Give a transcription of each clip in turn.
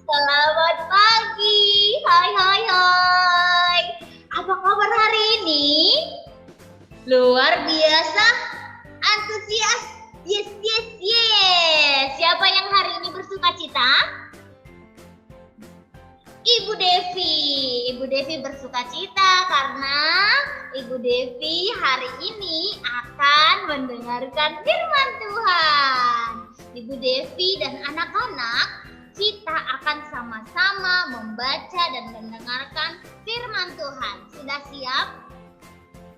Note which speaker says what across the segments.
Speaker 1: Selamat pagi. Hai hai hai. Apa kabar hari ini? Luar biasa. Antusias. Yes yes yes. Siapa yang hari ini bersukacita? Ibu Devi. Ibu Devi bersukacita karena Ibu Devi hari ini akan mendengarkan firman Tuhan. Ibu Devi dan anak-anak, kita akan sama-sama membaca dan mendengarkan firman Tuhan. Sudah siap?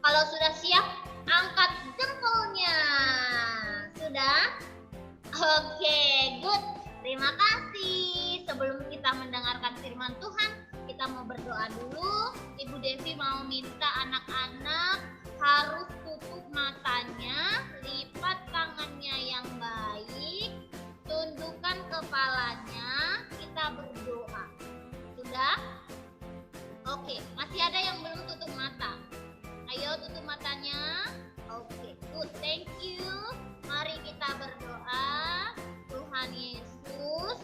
Speaker 1: Kalau sudah siap, angkat jempolnya. Sudah? Oke, good. Terima kasih. Sebelum kita mendengarkan firman Tuhan, kita mau berdoa dulu. Ibu Devi mau minta anak-anak harus tutup matanya, lipat tangannya yang baik, tundukkan kepalanya, kita berdoa. Sudah? Oke, masih ada yang belum tutup mata. Ayo tutup matanya. Oke, good, thank you. Mari kita berdoa. Tuhan Yesus,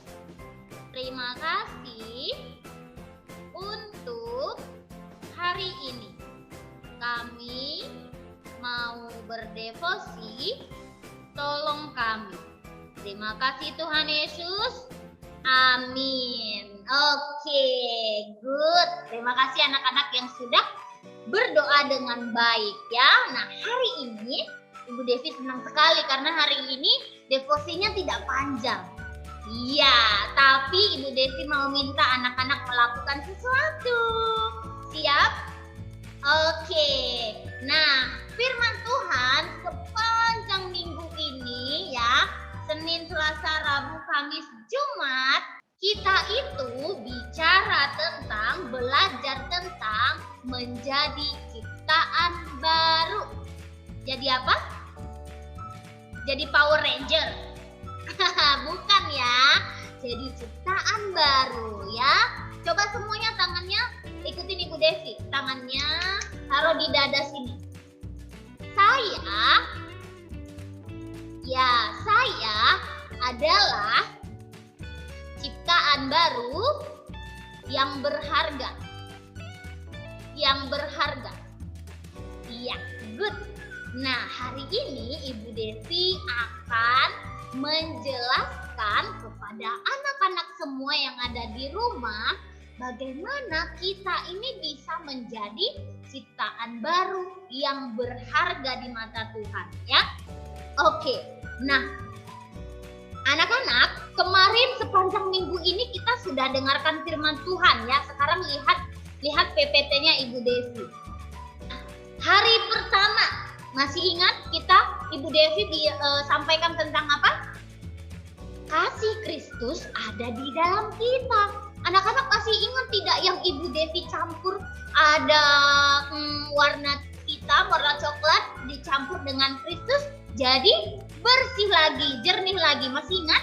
Speaker 1: terima kasih untuk hari ini. Kami mau berdevosi, tolong kami. Terima kasih Tuhan Yesus. Amin. Oke, good. Terima kasih anak-anak yang sudah berdoa dengan baik ya. Nah, hari ini Ibu Devi senang sekali karena hari ini devosinya tidak panjang. Iya, tapi Ibu Devi mau minta anak-anak melakukan sesuatu. Siap? Oke. Nah, firman Tuhan sepanjang minggu ini ya, Senin, Selasa, Rabu, Kamis, Jumat, kita itu bicara tentang, belajar tentang menjadi ciptaan baru. Jadi apa? Jadi Power Ranger? Bukan ya. Jadi ciptaan baru ya. Coba semuanya tangannya ikutin Ibu Devi. Tangannya taruh di dada sini. Saya adalah ciptaan baru yang berharga. Yang berharga. Iya, good. Nah, hari ini Ibu Devi akan menjelaskan kepada anak-anak semua yang ada di rumah bagaimana kita ini bisa menjadi ciptaan baru yang berharga di mata Tuhan ya. Oke, nah anak-anak, kemarin sepanjang minggu ini kita sudah dengarkan firman Tuhan ya. Sekarang lihat PPT-nya Ibu Devi. Hari pertama, masih ingat Ibu Devi sampaikan tentang apa? Kasih Kristus ada di dalam kita. Anak-anak masih ingat tidak yang Ibu Devi campur ada warna hitam, warna coklat dicampur dengan Kristus jadi bersih lagi, jernih lagi. Masih ingat?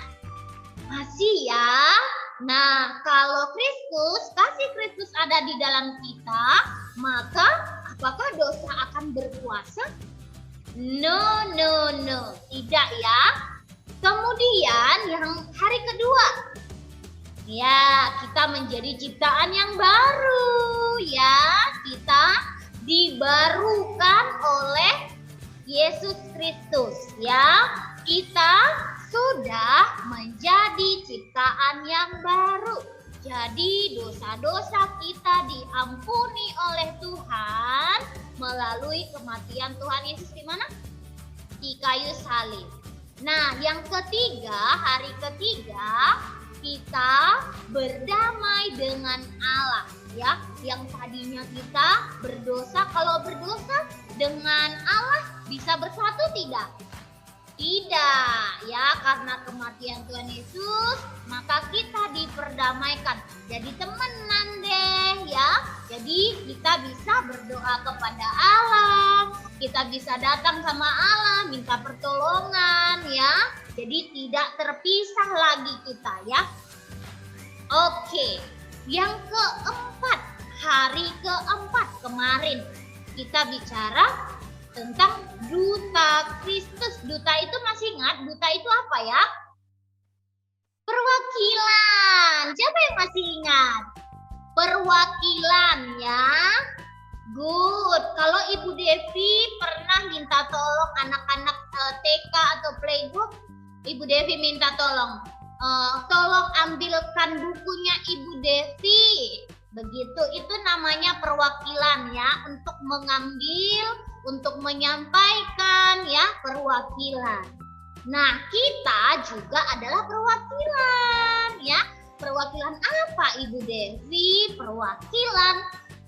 Speaker 1: Masih ya. Nah, kalau kasih Kristus ada di dalam kita, maka apakah dosa akan berkuasa? No, tidak ya. Kemudian yang hari kedua, ya kita menjadi ciptaan yang baru ya. Kita dibarukan oleh Yesus Kristus ya. Kita sudah menjadi ciptaan yang baru. Jadi dosa-dosa kita diampuni oleh Tuhan melalui kematian Tuhan Yesus di mana? Di kayu salib. Nah, yang ketiga, hari ketiga, kita berdamai dengan Allah ya. Yang tadinya kita berdosa, kalau berdosa dengan Allah bisa bersatu tidak? Tidak ya, karena kematian Tuhan Yesus maka kita diperdamaikan. Jadi temenan deh ya. Jadi kita bisa berdoa kepada Allah, kita bisa datang sama Allah minta pertolongan ya. Jadi tidak terpisah lagi kita ya. Oke, yang keempat, hari keempat kemarin kita bicara tentang duta Kristus. Duta itu masih ingat? Duta itu apa ya? Perwakilan. Siapa yang perwakilan ya. Good. Kalau Ibu Devi pernah minta tolong anak-anak TK atau playgroup, Ibu Devi minta tolong ambilkan bukunya Ibu Devi. Begitu, itu namanya perwakilan ya, untuk mengambil, untuk menyampaikan ya, perwakilan. Nah, kita juga adalah perwakilan ya. Perwakilan apa Ibu Devi? Perwakilan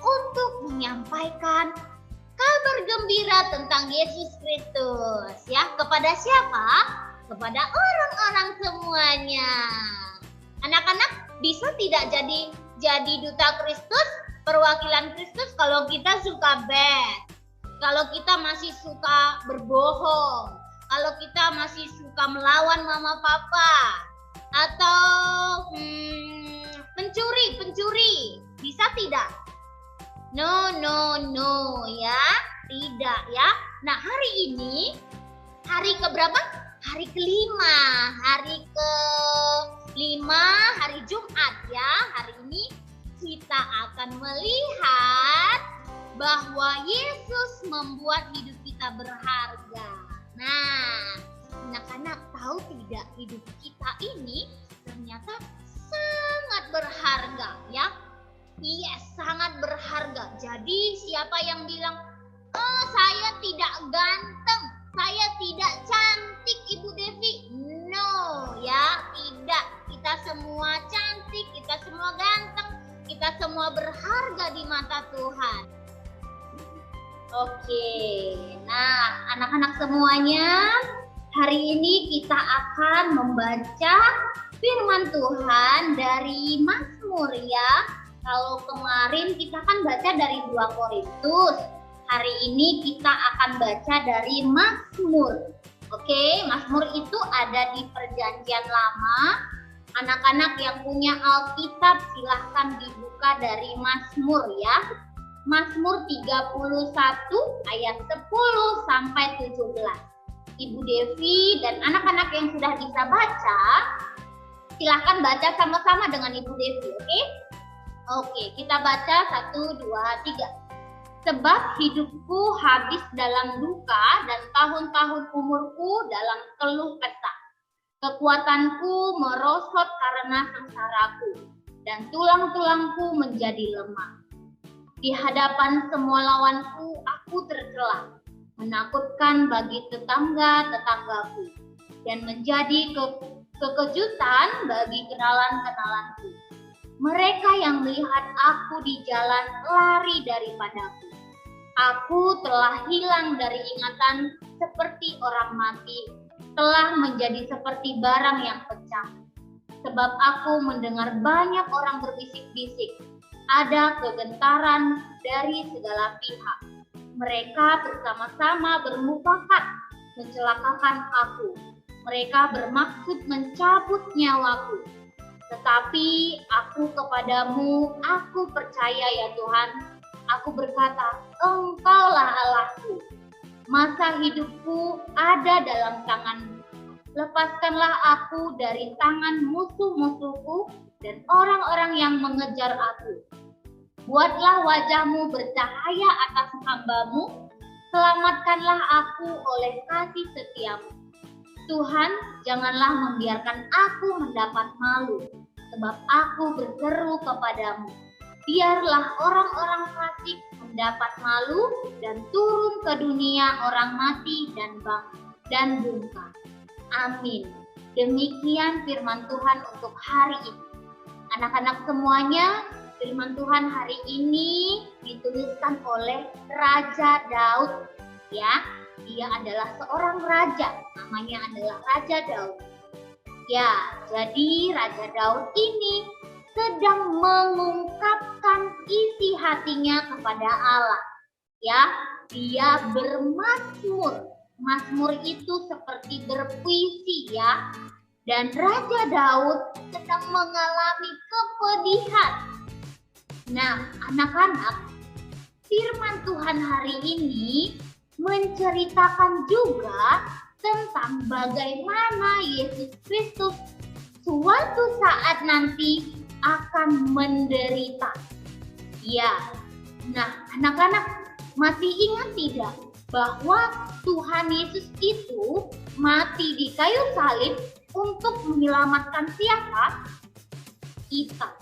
Speaker 1: untuk menyampaikan kabar gembira tentang Yesus Kristus ya. Kepada siapa? Kepada orang-orang semuanya. Anak-anak bisa tidak jadi duta Kristus, perwakilan Kristus kalau kita suka bad, kalau kita masih suka berbohong, kalau kita masih suka melawan mama papa, atau pencuri, bisa tidak? No ya, tidak ya. Nah, hari ini hari keberapa? Hari kelima, hari Jumat ya. Hari ini kita akan melihat bahwa Yesus membuat hidup kita berharga. Nah, anak-anak tahu tidak, hidup kita ini ternyata sangat berharga ya. Yes, sangat berharga. Jadi siapa yang bilang, oh saya tidak ganteng, saya tidak cantik Ibu Devi. No ya, tidak. Kita semua cantik, kita semua ganteng, kita semua berharga di mata Tuhan. Oke, nah anak-anak semuanya, hari ini kita akan membaca firman Tuhan dari Mazmur ya. Kalau kemarin kita kan baca dari 2 Korintus, hari ini kita akan baca dari Mazmur. Oke, Mazmur itu ada di Perjanjian Lama. Anak-anak yang punya Alkitab silahkan dibuka dari Mazmur ya. Mazmur 31 ayat 10 sampai 17. Ibu Devi dan anak-anak yang sudah bisa baca, silahkan baca sama-sama dengan Ibu Devi, oke? Oke, kita baca 1, 2, 3. Sebab hidupku habis dalam duka dan tahun-tahun umurku dalam keluh kesah. Kekuatanku merosot karena sengsaraku dan tulang-tulangku menjadi lemah. Di hadapan semua lawanku aku tercela, menakutkan bagi tetangga-tetanggaku dan menjadi kekejutan bagi kenalan-kenalanku. Mereka yang melihat aku di jalan lari daripadaku. Aku telah hilang dari ingatan seperti orang mati, telah menjadi seperti barang yang pecah. Sebab aku mendengar banyak orang berbisik-bisik, ada kegentaran dari segala pihak. Mereka bersama-sama bermufakat mencelakakan aku. Mereka bermaksud mencabut nyawaku. Tetapi aku kepadamu, aku percaya ya Tuhan. Aku berkata, Engkaulah Allahku. Masa hidupku ada dalam tangan-Mu. Lepaskanlah aku dari tangan musuh-musuhku dan orang-orang yang mengejar aku. Buatlah wajah-Mu bercahaya atas hamba-Mu. Selamatkanlah aku oleh kasih setia-Mu. Tuhan, janganlah membiarkan aku mendapat malu, sebab aku berseru kepadamu. Biarlah orang-orang fasik mendapat malu dan turun ke dunia orang mati dan bungkam. Amin. Demikian firman Tuhan untuk hari ini. Anak-anak semuanya, firman Tuhan hari ini dituliskan oleh Raja Daud. Ya, dia adalah seorang raja, namanya adalah Raja Daud. Ya, jadi Raja Daud ini sedang mengungkapkan isi hatinya kepada Allah. Ya, dia bermazmur. Mazmur itu seperti berpuisi ya. Dan Raja Daud sedang mengalami kepedihan. Nah, anak-anak, firman Tuhan hari ini menceritakan juga tentang bagaimana Yesus Kristus suatu saat nanti akan menderita. Iya. Nah, anak-anak masih ingat tidak bahwa Tuhan Yesus itu mati di kayu salib untuk menyelamatkan siapa? Kita.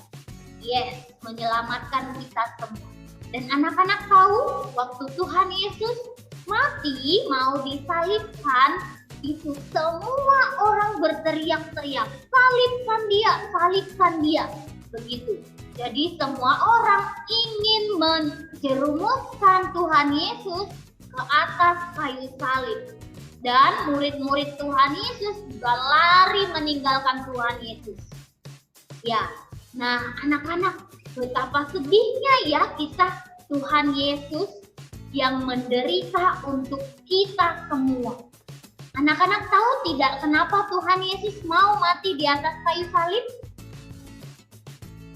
Speaker 1: Yes, menyelamatkan kita semua. Dan anak-anak tahu waktu Tuhan Yesus mati mau disalibkan, itu semua orang berteriak-teriak, salibkan dia, salibkan dia. Begitu. Jadi semua orang ingin menjerumuskan Tuhan Yesus ke atas kayu salib. Dan murid-murid Tuhan Yesus juga lari meninggalkan Tuhan Yesus. Ya, nah anak-anak, betapa sedihnya ya kisah Tuhan Yesus yang menderita untuk kita semua. Anak-anak tahu tidak kenapa Tuhan Yesus mau mati di atas kayu salib?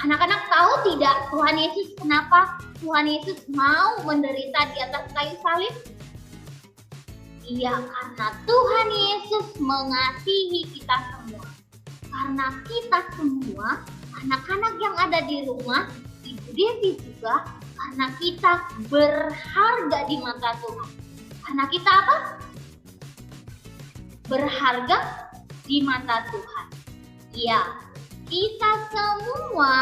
Speaker 1: Anak-anak tahu tidak Tuhan Yesus kenapa Tuhan Yesus mau menderita di atas kayu salib? Iya, karena Tuhan Yesus mengasihi kita semua. Karena kita semua, anak-anak yang ada di rumah, Ibu Devi juga, karena kita berharga di mata Tuhan. Karena kita apa? Berharga di mata Tuhan. Iya, kita semua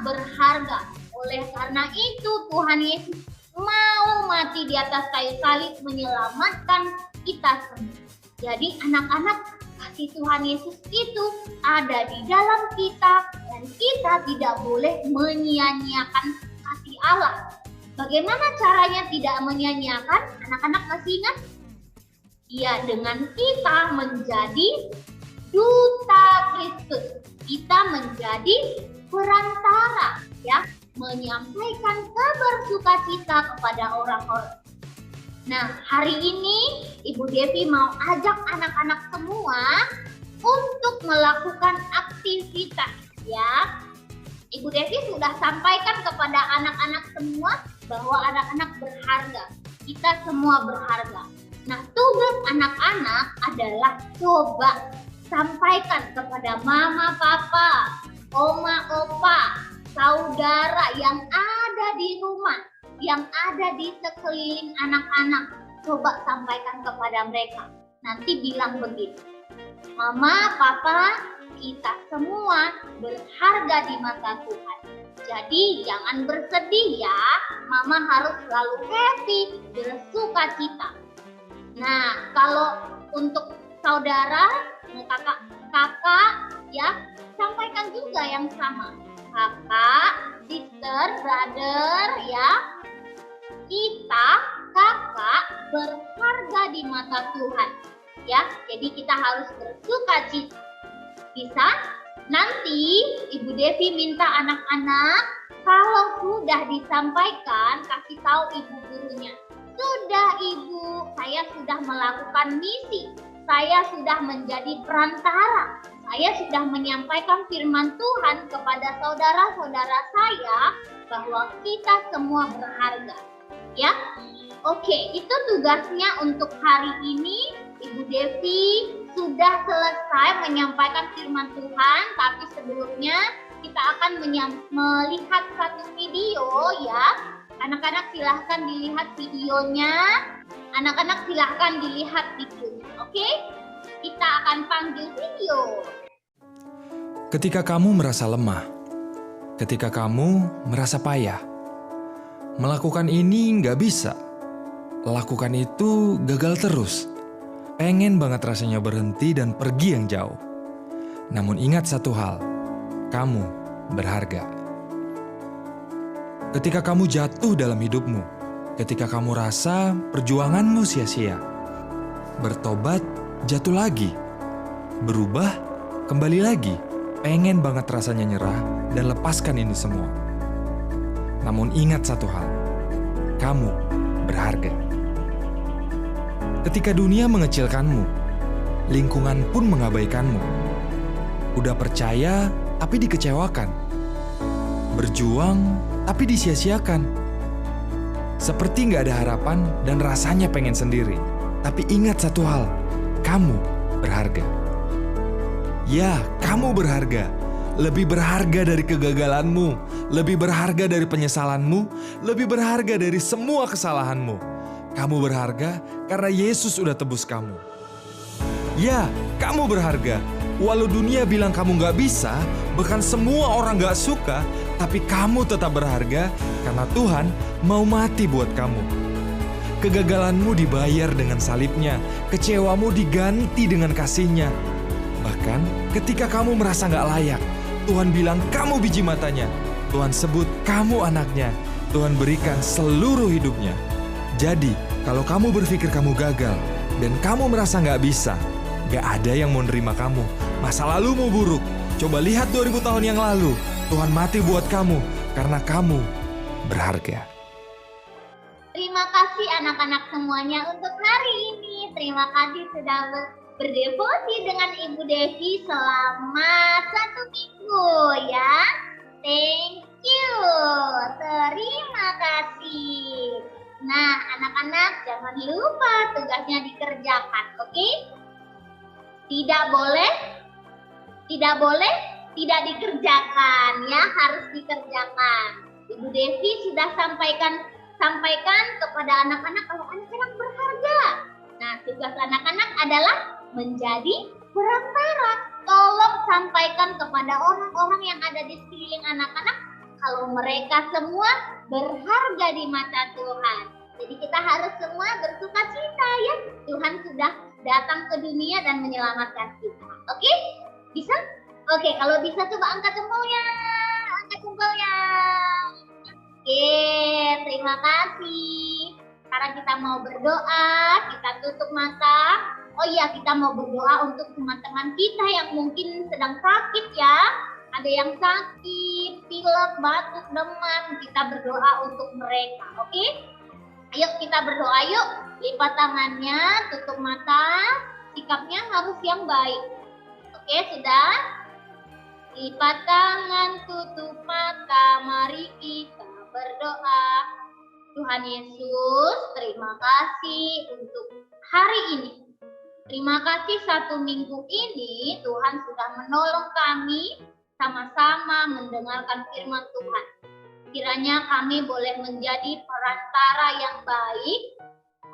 Speaker 1: berharga. Oleh karena itu Tuhan Yesus mau mati di atas kayu salib menyelamatkan kita semua. Jadi anak-anak, kasih Tuhan Yesus itu ada di dalam kita dan kita tidak boleh menyia-nyiakan kasih Allah. Bagaimana caranya tidak menyia-nyiakan? Anak-anak masih ingat? Ya, dengan kita menjadi duta Kristus. Kita menjadi perantara, ya, menyampaikan kabar sukacita kepada orang-orang. Nah, hari ini Ibu Devi mau ajak anak-anak semua untuk melakukan aktivitas, ya. Ibu Devi sudah sampaikan kepada anak-anak semua bahwa anak-anak berharga. Kita semua berharga. Nah, tugas anak-anak adalah coba sampaikan kepada mama, papa, oma, opa, saudara yang ada di rumah, yang ada di sekeliling anak-anak. Coba sampaikan kepada mereka. Nanti bilang begini, mama, papa, kita semua berharga di mata Tuhan. Jadi jangan bersedih ya, mama harus selalu happy, bersuka cita. Nah, kalau untuk saudara, kakak, ya, sampaikan juga yang sama. Kakak, sister, brother, ya. Kita, kakak, berharga di mata Tuhan. Ya, jadi kita harus bersuka cita. Bisa? Nanti Ibu Devi minta anak-anak kalau sudah disampaikan, kasih tahu ibu gurunya. Sudah Ibu, saya sudah melakukan misi. Saya sudah menjadi perantara. Saya sudah menyampaikan firman Tuhan kepada saudara-saudara saya bahwa kita semua berharga. Ya, oke, itu tugasnya untuk hari ini. Ibu Devi sudah selesai menyampaikan firman Tuhan, tapi sebelumnya kita akan melihat satu video ya. Anak-anak silahkan dilihat videonya. Anak-anak silahkan dilihat videonya, oke? Kita akan panggil video.
Speaker 2: Ketika kamu merasa lemah, ketika kamu merasa payah, melakukan ini nggak bisa, lakukan itu gagal terus, pengen banget rasanya berhenti dan pergi yang jauh. Namun ingat satu hal, kamu berharga. Ketika kamu jatuh dalam hidupmu, ketika kamu rasa perjuanganmu sia-sia, bertobat, jatuh lagi, berubah, kembali lagi, pengen banget rasanya nyerah dan lepaskan ini semua. Namun ingat satu hal, kamu berharga. Ketika dunia mengecilkanmu, lingkungan pun mengabaikanmu. Udah percaya tapi dikecewakan. Berjuang tapi disia-siakan. Seperti gak ada harapan dan rasanya pengen sendiri. Tapi ingat satu hal, kamu berharga. Ya, kamu berharga. lebih berharga dari kegagalanmu, lebih berharga dari penyesalanmu, lebih berharga dari semua kesalahanmu. Kamu berharga karena Yesus udah tebus kamu. Ya, kamu berharga. Walau dunia bilang kamu gak bisa, bahkan semua orang gak suka, tapi kamu tetap berharga karena Tuhan mau mati buat kamu. Kegagalanmu dibayar dengan salibnya, kecewamu diganti dengan kasihnya. Bahkan ketika kamu merasa gak layak, Tuhan bilang kamu biji matanya. Tuhan sebut kamu anaknya. Tuhan berikan seluruh hidupnya. Jadi, kalau kamu berpikir kamu gagal dan kamu merasa gak bisa, gak ada yang mau nerima kamu. Masa lalumu buruk. Coba lihat 2000 tahun yang lalu. Tuhan mati buat kamu karena kamu berharga.
Speaker 1: Terima kasih anak-anak semuanya untuk hari ini. Terima kasih sudah berdevosi dengan Ibu Devi selama 1 minggu ya. Thank you. Terima kasih. Nah, anak-anak jangan lupa tugasnya dikerjakan, oke? Tidak boleh tidak dikerjakan ya, harus dikerjakan. Ibu Devi sudah sampaikan kepada anak-anak kalau anak-anak berharga. Nah, tugas anak-anak adalah menjadi perantara. Tolong sampaikan kepada orang-orang yang ada di sekeliling anak-anak kalau mereka semua berharga di mata Tuhan. Jadi kita harus semua bersukacita ya. Tuhan sudah datang ke dunia dan menyelamatkan kita. Oke? Bisa? Oke, kalau bisa coba angkat jempolnya. Angkat jempolnya. Oke, terima kasih. Sekarang kita mau berdoa, kita tutup mata. Oh iya, kita mau berdoa untuk teman-teman kita yang mungkin sedang sakit ya. Ada yang sakit, pilek, batuk, demam. Kita berdoa untuk mereka, oke? Ayo kita berdoa yuk. Lipat tangannya, tutup mata. Sikapnya harus yang baik. Oke, sudah? Lipat tangan, tutup mata. Mari kita berdoa. Tuhan Yesus, terima kasih untuk hari ini. Terima kasih 1 minggu ini Tuhan sudah menolong kami sama-sama mendengarkan firman Tuhan. Kiranya kami boleh menjadi perantara yang baik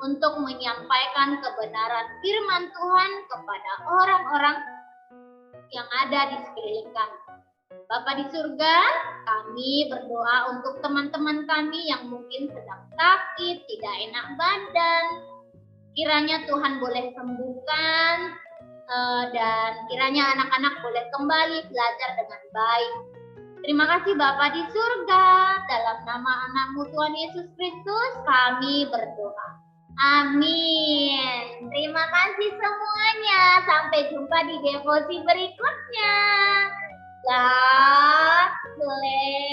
Speaker 1: untuk menyampaikan kebenaran firman Tuhan kepada orang-orang yang ada di sekeliling kami. Bapa di surga, kami berdoa untuk teman-teman kami yang mungkin sedang sakit, tidak enak badan. Kiranya Tuhan boleh sembuhkan dan kiranya anak-anak boleh kembali belajar dengan baik. Terima kasih Bapa di surga, dalam nama anak-Mu Tuhan Yesus Kristus kami berdoa. Amin. Terima kasih semuanya. Sampai jumpa di devosi berikutnya. God bless.